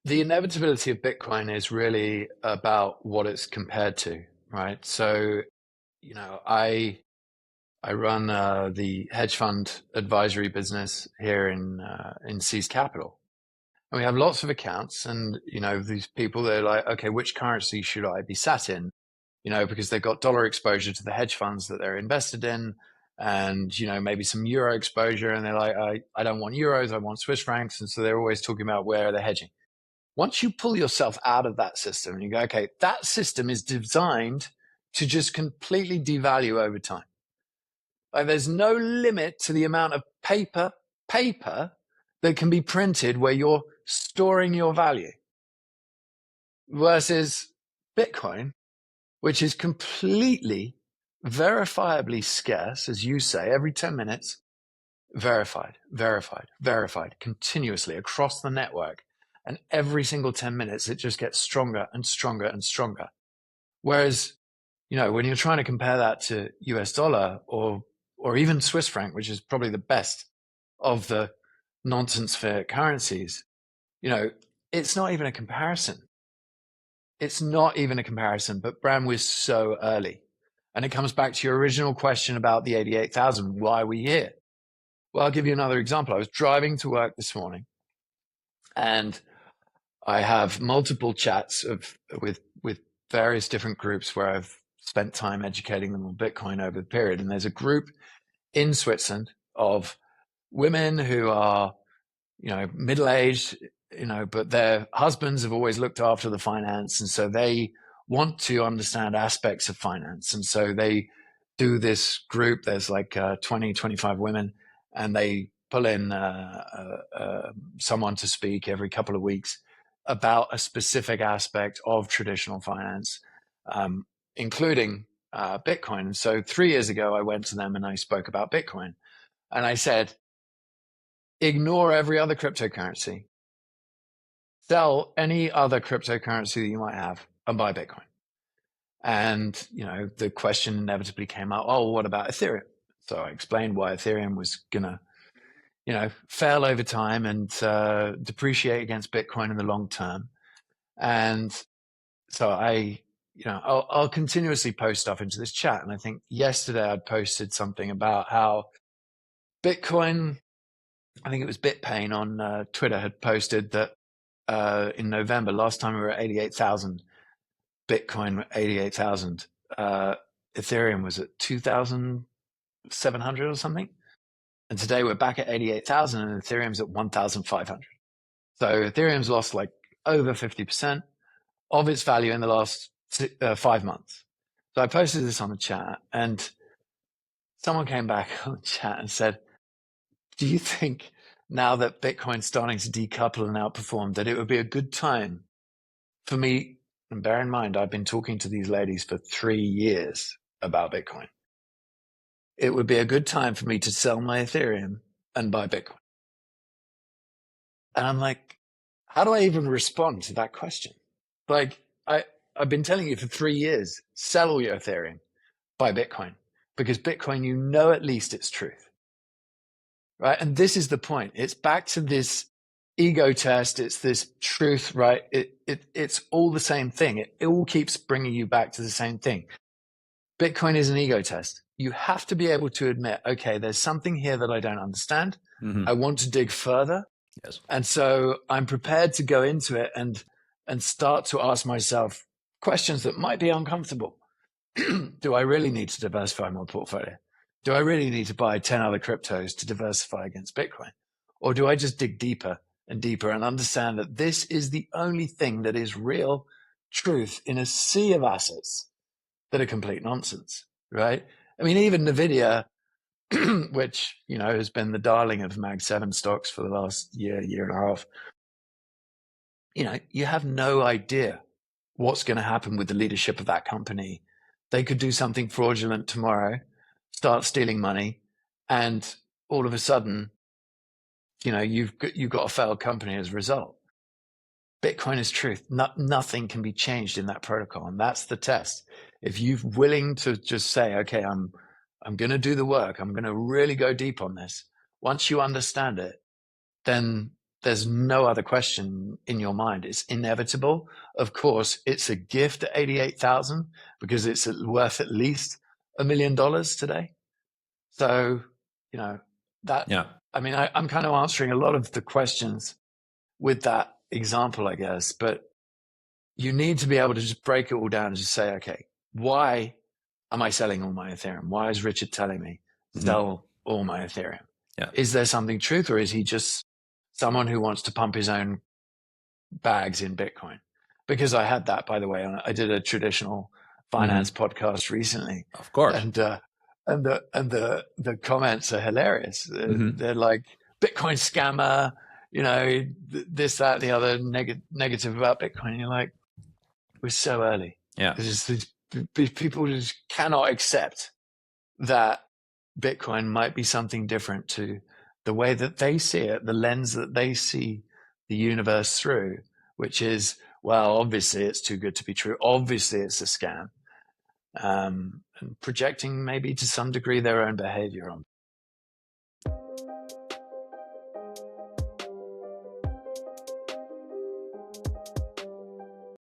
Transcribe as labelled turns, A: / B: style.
A: the inevitability of Bitcoin is really about what it's compared to, right? So, I run the hedge fund advisory business here in Seas Capital, and we have lots of accounts. And these people, they're like, okay, which currency should I be sat in? Because they've got dollar exposure to the hedge funds that they're invested in, and maybe some euro exposure, and they're like, I don't want euros, I want Swiss francs, and so they're always talking about where they're hedging. Once you pull yourself out of that system and you go, okay, that system is designed to just completely devalue over time. Like, there's no limit to the amount of paper that can be printed where you're storing your value, versus Bitcoin, which is completely verifiably scarce, as you say, every 10 minutes, verified, continuously across the network. And every single 10 minutes, it just gets stronger and stronger and stronger. Whereas, when you're trying to compare that to US dollar or even Swiss franc, which is probably the best of the nonsense fiat currencies, it's not even a comparison. It's not even a comparison, but Bram was so early. And it comes back to your original question about the 88,000. Why are we here? Well, I'll give you another example. I was driving to work this morning, and I have multiple chats with various different groups where I've spent time educating them on Bitcoin over the period. And there's a group in Switzerland of women who are, middle-aged, but their husbands have always looked after the finance. And so they want to understand aspects of finance. And so they do this group. There's like 20, 25 women, and they pull in someone to speak every couple of weeks about a specific aspect of traditional finance, including Bitcoin. And so 3 years ago, I went to them and I spoke about Bitcoin. And I said, ignore every other cryptocurrency. Sell any other cryptocurrency that you might have and buy Bitcoin. And, the question inevitably came out, oh, what about Ethereum? So I explained why Ethereum was going to, fail over time and depreciate against Bitcoin in the long term. And so I'll continuously post stuff into this chat. And I think yesterday I'd posted something about how Bitcoin, I think it was BitPain on Twitter, had posted that in November, last time we were at 88,000, Bitcoin 88,000, Ethereum was at 2,700 or something. And today we're back at 88,000 and Ethereum's at 1,500. So Ethereum's lost like over 50% of its value in the last 5 months. So I posted this on the chat, and someone came back on the chat and said, do you think now that Bitcoin's starting to decouple and outperform, that it would be a good time for me, and bear in mind, I've been talking to these ladies for 3 years about Bitcoin, it would be a good time for me to sell my Ethereum and buy Bitcoin? And I'm like, how do I even respond to that question? Like, I've been telling you for 3 years, sell all your Ethereum, buy Bitcoin, because Bitcoin, at least it's truth, right? And this is the point. It's back to this ego test. It's this truth, right? It's all the same thing. It all keeps bringing you back to the same thing. Bitcoin is an ego test. You have to be able to admit, okay, there's something here that I don't understand. I want to dig further.
B: Yes.
A: And so I'm prepared to go into it and start to ask myself questions that might be uncomfortable. Do I really need to diversify my portfolio? Do I really need to buy 10 other cryptos to diversify against Bitcoin? Or do I just dig deeper and deeper and understand that this is the only thing that is real truth in a sea of assets that are complete nonsense, right? I mean, even NVIDIA, which, has been the darling of Mag 7 stocks for the last year and a half, you have no idea what's going to happen with the leadership of that company. They could do something fraudulent tomorrow, start stealing money, and all of a sudden, you've got a failed company as a result. Bitcoin is truth. Nothing can be changed in that protocol, and that's the test. If you're willing to just say, okay, I'm going to do the work, I'm going to really go deep on this. Once you understand it, then there's no other question in your mind. It's inevitable. Of course, it's a gift at 88,000 because it's worth at least $1 million today. So, you know, that,
B: yeah.
A: I mean, I'm kind of answering a lot of the questions with that example, I guess, but you need to be able to just break it all down and just say, okay, why am I selling all my Ethereum? Why is Richard telling me to sell all my Ethereum?
B: Yeah.
A: Is there something truth, or is he just someone who wants to pump his own bags in Bitcoin? Because I had that, by the way, I did a traditional finance podcast recently.
B: Of course.
A: And the comments are hilarious. They're like, Bitcoin scammer, you know, this, that, the other negative about Bitcoin. And you're like, we're so early.
B: Yeah.
A: People just cannot accept that Bitcoin might be something different to the way that they see it, the lens that they see the universe through, which is, well, obviously it's too good to be true. Obviously it's a scam. And projecting maybe to some degree their own behavior on